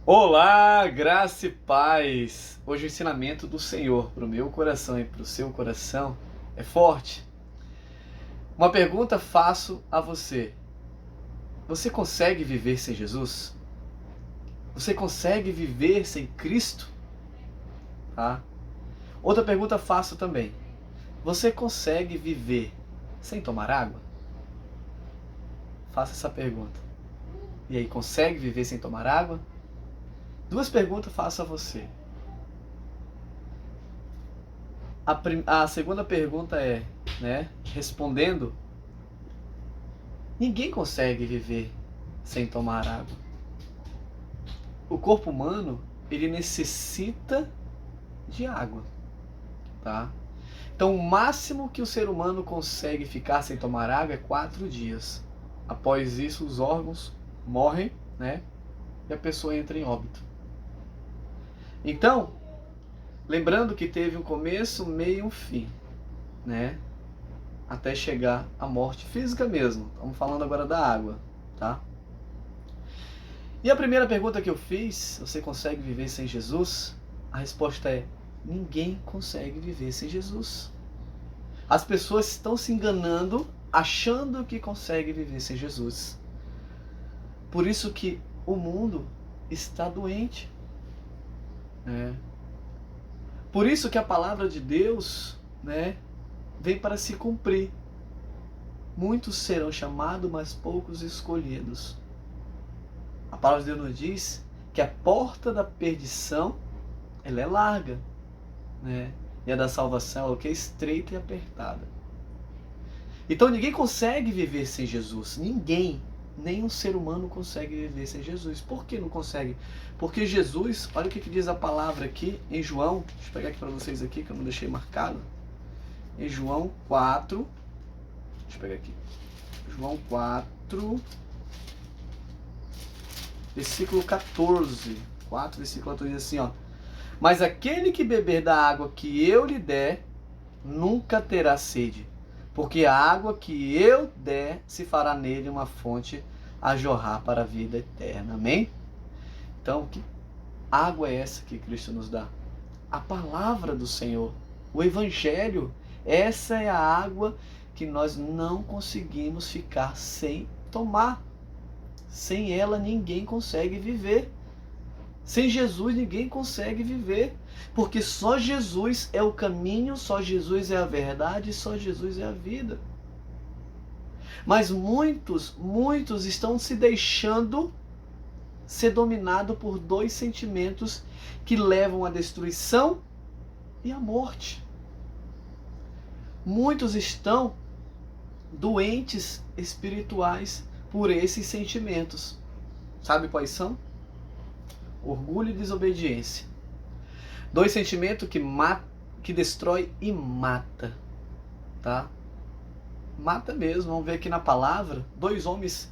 Olá, graça e paz! Hoje o ensinamento do Senhor para o meu coração e para o seu coração é forte. Uma pergunta faço a você. Você consegue viver sem Jesus? Você consegue viver sem Cristo? Tá? Outra pergunta faço também. Você consegue viver sem tomar água? Faça essa pergunta. E aí, consegue viver sem tomar água? Duas perguntas faço a você. A segunda pergunta é, respondendo, ninguém consegue viver sem tomar água. O corpo humano, ele necessita de água, tá? Então, o máximo que o ser humano consegue ficar sem tomar água é 4 dias. Após isso, os órgãos morrem, né? E a pessoa entra em óbito. Então, lembrando que teve um começo, um meio e um fim, né? Até chegar à morte física mesmo. Estamos falando agora da água, tá? E a primeira pergunta que eu fiz, você consegue viver sem Jesus? A resposta é, ninguém consegue viver sem Jesus. As pessoas estão se enganando, achando que consegue viver sem Jesus. Por isso que o mundo está doente, né? Por isso que a palavra de Deus, né, vem para se cumprir. Muitos serão chamados, mas poucos escolhidos. A palavra de Deus nos diz que a porta da perdição, ela é larga, né? E a da salvação, ela é estreita e apertada. Então ninguém consegue viver sem Jesus. Ninguém, nenhum ser humano consegue viver sem Jesus. Por que não consegue? Porque Jesus, olha o que diz a palavra aqui em João. Deixa eu pegar aqui para vocês aqui, que eu não deixei marcado. Em João 4, deixa eu pegar aqui. João 4, versículo 14. 4, versículo 14 diz assim, ó. Mas aquele que beber da água que eu lhe der, nunca terá sede. Porque a água que eu der se fará nele uma fonte a jorrar para a vida eterna. Amém? Então, que água é essa que Cristo nos dá? A palavra do Senhor, o Evangelho. Essa é a água que nós não conseguimos ficar sem tomar. Sem ela ninguém consegue viver. Sem Jesus ninguém consegue viver. Porque só Jesus é o caminho, só Jesus é a verdade, só Jesus é a vida. Mas muitos estão se deixando ser dominados por dois sentimentos que levam à destruição e à morte. Muitos estão doentes espirituais por esses sentimentos. Sabe quais são? Orgulho e desobediência. Dois sentimentos que destrói e mata, tá? Mata mesmo. Vamos ver aqui na palavra, dois homens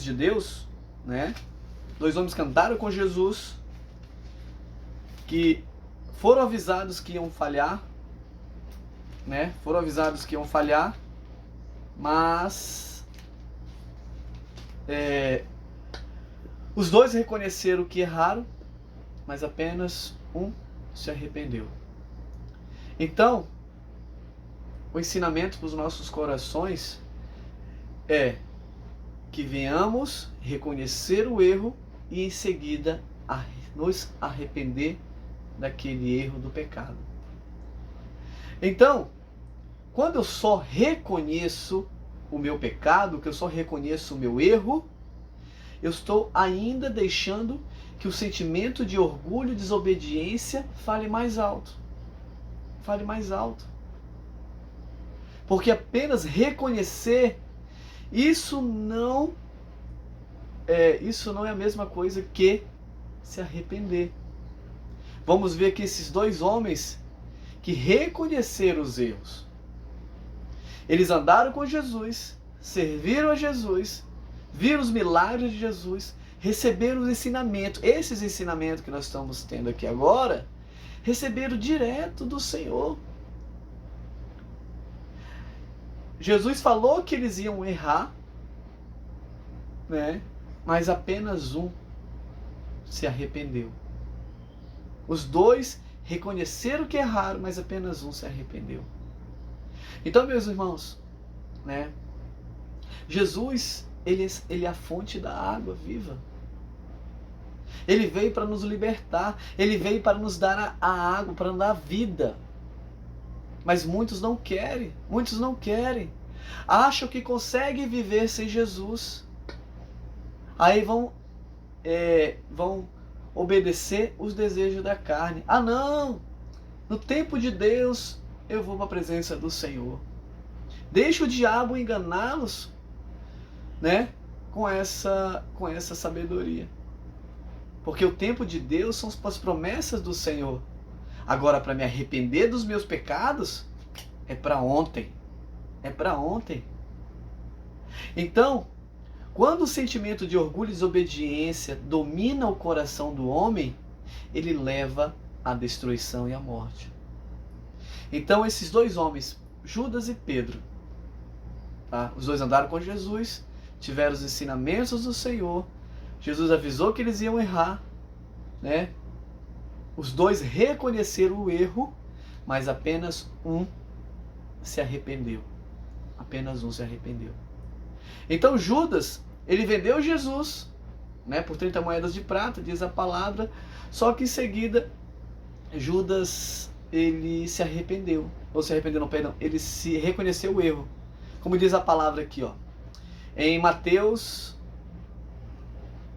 de Deus, né? Dois homens que andaram com Jesus, que foram avisados que iam falhar, né? Foram avisados que iam falhar, mas os dois reconheceram que erraram, mas apenas um se arrependeu. Então, o ensinamento para os nossos corações é que venhamos reconhecer o erro e em seguida nos arrepender daquele erro do pecado. Então, quando eu só reconheço o meu pecado, que eu só reconheço o meu erro, eu estou ainda deixando que o sentimento de orgulho e desobediência fale mais alto. Fale mais alto. Porque apenas reconhecer, isso não é a mesma coisa que se arrepender. Vamos ver que esses dois homens que reconheceram os erros, eles andaram com Jesus, serviram a Jesus, viram os milagres de Jesus, receberam os ensinamentos. Esses ensinamentos que nós estamos tendo aqui agora, receberam direto do Senhor. Jesus falou que eles iam errar, né? Mas apenas um se arrependeu. Os dois reconheceram que erraram, mas apenas um se arrependeu. Então, meus irmãos, né? Jesus, ele é a fonte da água viva. Ele veio para nos libertar. Ele veio para nos dar a água, para nos dar a vida. Mas muitos não querem. Muitos não querem. Acham que conseguem viver sem Jesus. Aí vão obedecer os desejos da carne. Ah, não! No tempo de Deus, eu vou para a presença do Senhor. Deixa o diabo enganá-los, né? Com essa sabedoria. Porque o tempo de Deus são as promessas do Senhor. Agora, para me arrepender dos meus pecados, é para ontem. É para ontem. Então, quando o sentimento de orgulho e desobediência domina o coração do homem, ele leva à destruição e à morte. Então, esses dois homens, Judas e Pedro, tá? Os dois andaram com Jesus, tiveram os ensinamentos do Senhor. Jesus avisou que eles iam errar, né? Os dois reconheceram o erro, mas apenas um se arrependeu. Apenas um se arrependeu. Então Judas, ele vendeu Jesus, né, por 30 moedas de prata, diz a palavra, só que em seguida Judas, ele se arrependeu. Ou se arrependeu, não, perdão, ele se reconheceu o erro. Como diz a palavra aqui, ó, em Mateus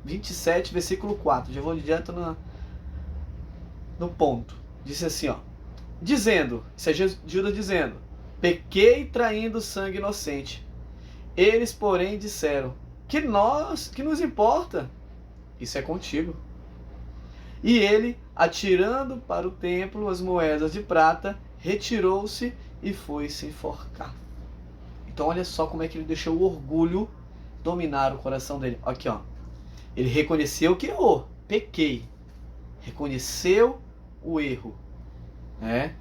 27, versículo 4. Já vou direto no ponto. Disse assim, ó. Dizendo, isso é Judas dizendo, pequei traindo sangue inocente. Eles, porém, disseram, que nos importa? Isso é contigo. E ele, atirando para o templo as moedas de prata, retirou-se e foi se enforcar. Então olha só como é que ele deixou o orgulho dominar o coração dele. Aqui, ó. Ele reconheceu que errou. Pequei. Reconheceu o erro. Né?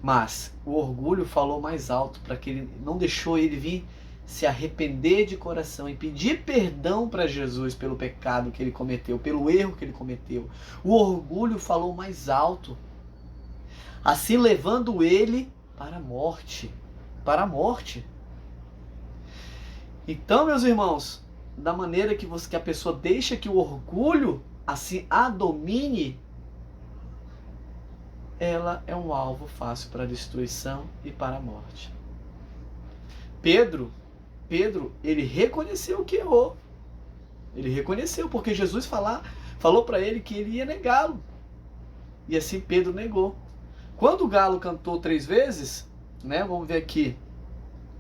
Mas o orgulho falou mais alto, para que ele não deixou ele vir se arrepender de coração e pedir perdão para Jesus pelo pecado que ele cometeu, pelo erro que ele cometeu. O orgulho falou mais alto, assim levando ele para a morte. Para a morte. Então, meus irmãos, da maneira que a pessoa deixa que o orgulho assim a domine, ela é um alvo fácil para a destruição e para a morte. Pedro, ele reconheceu que errou. Ele reconheceu, porque Jesus falou para ele que ele ia negá-lo. E assim Pedro negou. Quando o galo cantou 3 vezes, né? Vamos ver aqui.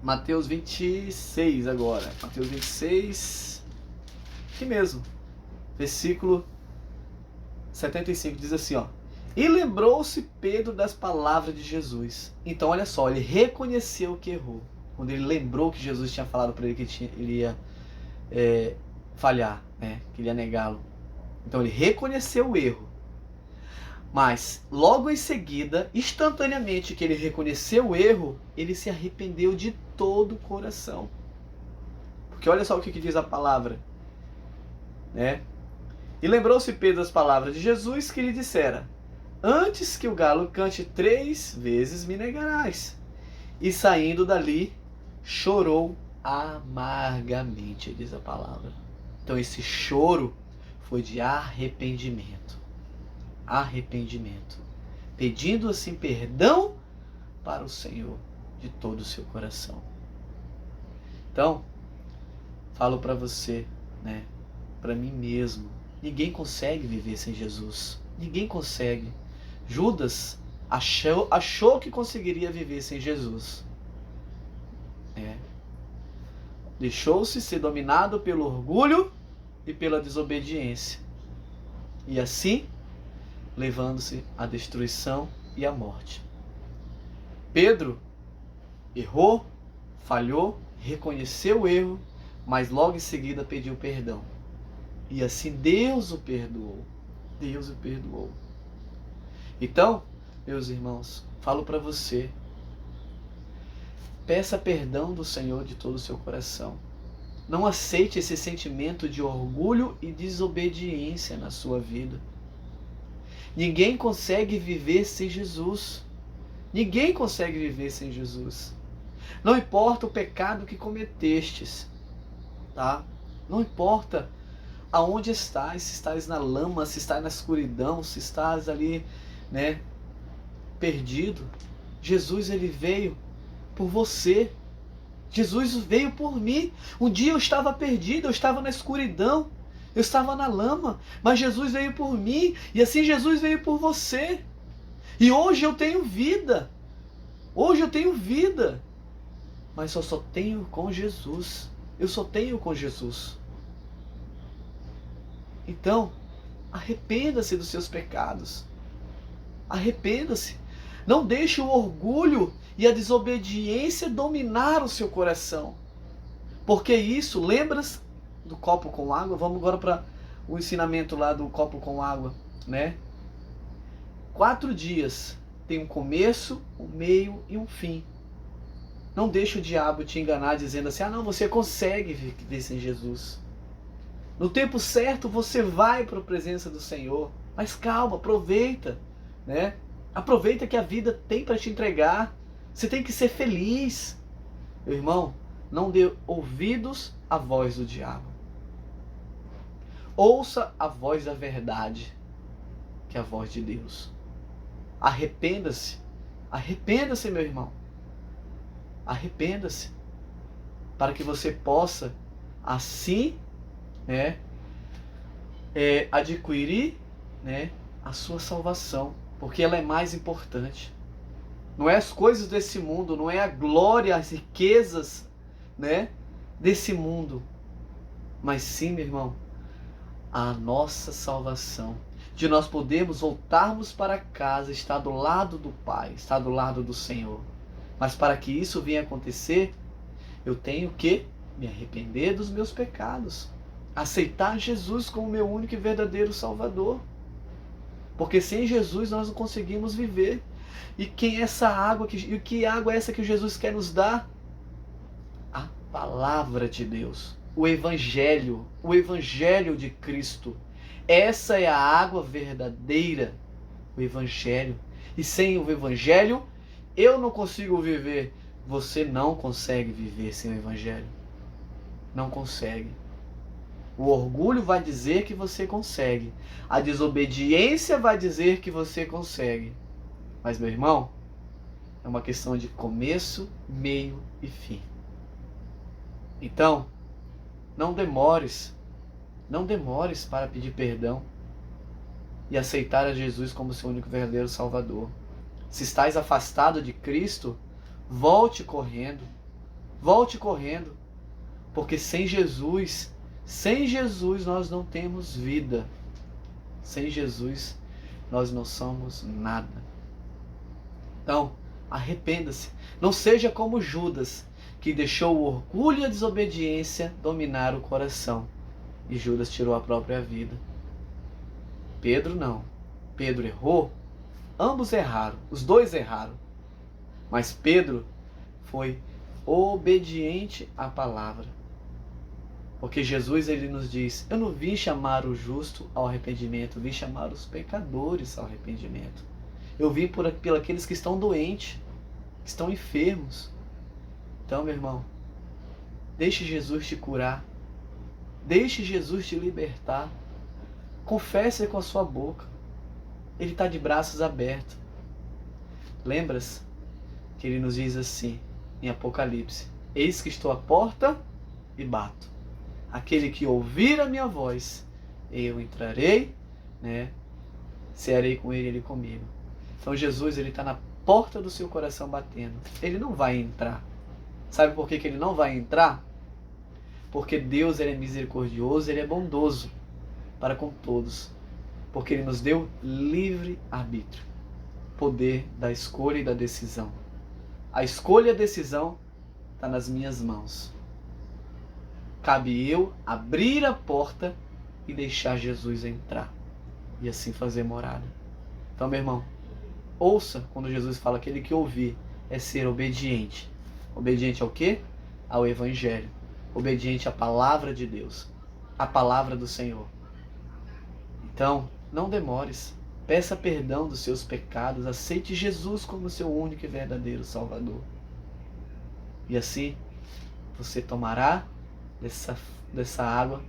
Mateus 26 agora. Mateus 26. Aqui mesmo. Versículo 75 diz assim, ó. E lembrou-se Pedro das palavras de Jesus. Então, olha só, ele reconheceu que errou. Quando ele lembrou que Jesus tinha falado para ele que ele ia falhar, né? Que ele ia negá-lo. Então, ele reconheceu o erro. Mas, logo em seguida, instantaneamente que ele reconheceu o erro, ele se arrependeu de todo o coração. Porque olha só o que diz a palavra, né? E lembrou-se Pedro das palavras de Jesus que lhe dissera, antes que o galo cante 3 vezes me negarás. E saindo dali, chorou amargamente, diz a palavra. Então esse choro foi de arrependimento. Arrependimento. Pedindo assim perdão para o Senhor de todo o seu coração. Então, falo para você, né? Para mim mesmo. Ninguém consegue viver sem Jesus. Ninguém consegue. Judas achou que conseguiria viver sem Jesus. Deixou-se ser dominado pelo orgulho e pela desobediência. E assim, levando-se à destruição e à morte. Pedro errou, falhou, reconheceu o erro, mas logo em seguida pediu perdão. E assim Deus o perdoou. Deus o perdoou. Então, meus irmãos, falo para você, peça perdão do Senhor de todo o seu coração. Não aceite esse sentimento de orgulho e desobediência na sua vida. Ninguém consegue viver sem Jesus. Ninguém consegue viver sem Jesus. Não importa o pecado que cometestes, tá? Não importa aonde estás, se estás na lama, se estás na escuridão, se estás ali, né, perdido. Jesus, ele veio por você. Jesus veio por mim. Um dia eu estava perdido, eu estava na escuridão, eu estava na lama, mas Jesus veio por mim, e assim Jesus veio por você. E hoje eu tenho vida. Hoje eu tenho vida. Mas eu só tenho com Jesus. Eu só tenho com Jesus. Então, arrependa-se dos seus pecados. Arrependa-se. Não deixe o orgulho e a desobediência dominar o seu coração. Porque isso, lembras do copo com água? Vamos agora para o ensinamento lá do copo com água, né? 4 dias tem um começo, um meio e um fim. Não deixe o diabo te enganar dizendo assim: ah não, você consegue viver sem Jesus. No tempo certo você vai para a presença do Senhor. Mas calma, aproveita, né? Aproveita que a vida tem para te entregar. Você tem que ser feliz. Meu irmão, não dê ouvidos à voz do diabo. Ouça a voz da verdade, que é a voz de Deus. Arrependa-se. Arrependa-se, meu irmão. Arrependa-se. Para que você possa, assim, né, adquirir, né, a sua salvação. Porque ela é mais importante. Não é as coisas desse mundo, não é a glória, as riquezas, né, desse mundo. Mas sim, meu irmão, a nossa salvação. De nós podermos voltarmos para casa, estar do lado do Pai, estar do lado do Senhor. Mas para que isso venha acontecer, eu tenho que me arrepender dos meus pecados. Aceitar Jesus como meu único e verdadeiro Salvador. Porque sem Jesus nós não conseguimos viver. E quem é essa água? E que água é essa que Jesus quer nos dar? A palavra de Deus. O Evangelho de Cristo. Essa é a água verdadeira, o Evangelho. E sem o Evangelho, eu não consigo viver. Você não consegue viver sem o Evangelho. Não consegue. O orgulho vai dizer que você consegue. A desobediência vai dizer que você consegue. Mas, meu irmão, é uma questão de começo, meio e fim. Então, não demores para pedir perdão e aceitar a Jesus como seu único verdadeiro Salvador. Se estás afastado de Cristo, volte correndo, porque sem Jesus nós não temos vida. Sem Jesus nós não somos nada. Então, arrependa-se. Não seja como Judas, que deixou o orgulho e a desobediência dominar o coração. E Judas tirou a própria vida. Pedro não. Pedro errou. Ambos erraram. Os dois erraram. Mas Pedro foi obediente à palavra. Porque Jesus, ele nos diz: eu não vim chamar o justo ao arrependimento, eu vim chamar os pecadores ao arrependimento. Eu vim por aqueles que estão doentes, que estão enfermos. Então, meu irmão, deixe Jesus te curar. Deixe Jesus te libertar. Confesse com a sua boca. Ele está de braços abertos. Lembras que ele nos diz assim em Apocalipse: eis que estou à porta e bato. Aquele que ouvir a minha voz, eu entrarei, né? Cearei com ele, ele comigo. Então Jesus, ele está na porta do seu coração batendo. Ele não vai entrar. Sabe por que ele não vai entrar? Porque Deus, ele é misericordioso, ele é bondoso para com todos. Porque ele nos deu livre arbítrio, poder da escolha e da decisão. A escolha e a decisão está nas minhas mãos. Cabe eu abrir a porta e deixar Jesus entrar. E assim fazer morada. Então, meu irmão, ouça quando Jesus fala: aquele que ouvir é ser obediente. Obediente ao quê? Ao Evangelho. obediente à palavra de Deus, à palavra do Senhor. Então, não demores. Peça perdão dos seus pecados. Aceite Jesus como seu único e verdadeiro Salvador. E assim, você tomará dessa água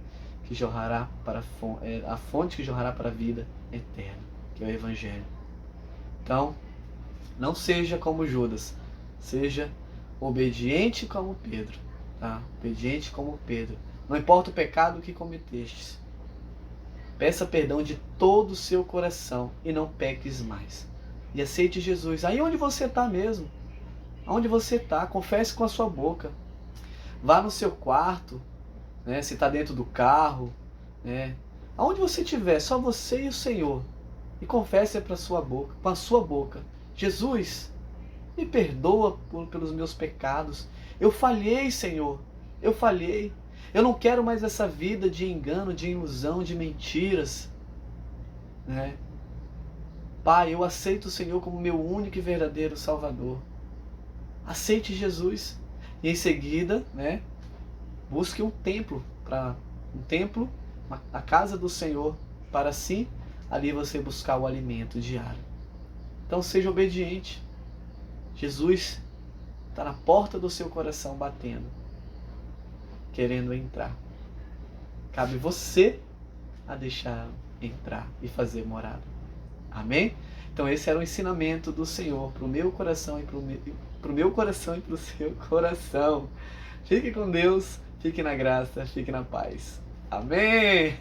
que jorrará para a fonte que jorrará para a vida eterna, que é o Evangelho. Então, não seja como Judas. Seja obediente como Pedro. Tá? Obediente como Pedro. Não importa o pecado que cometestes. Peça perdão de todo o seu coração e não peques mais. E aceite Jesus. Aí onde você está mesmo. Onde você está. Confesse com a sua boca. Vá no seu quarto. Né? Se está dentro do carro. Né? Aonde você estiver, só você e o Senhor. E confesse para sua boca, com a sua boca. Jesus, me perdoa pelos meus pecados. Eu falhei, Senhor. Eu falhei. Eu não quero mais essa vida de engano, de ilusão, de mentiras. Né? Pai, eu aceito o Senhor como meu único e verdadeiro Salvador. Aceite Jesus. E em seguida, né, busque um templo, a casa do Senhor, para assim ali você buscar o alimento diário. Então seja obediente. Jesus está na porta do seu coração batendo, querendo entrar. Cabe você a deixar entrar e fazer morada. Amém? Então esse era o ensinamento do Senhor para o meu coração e para o meu coração e para o seu coração. Fique com Deus, fique na graça, fique na paz. Amém?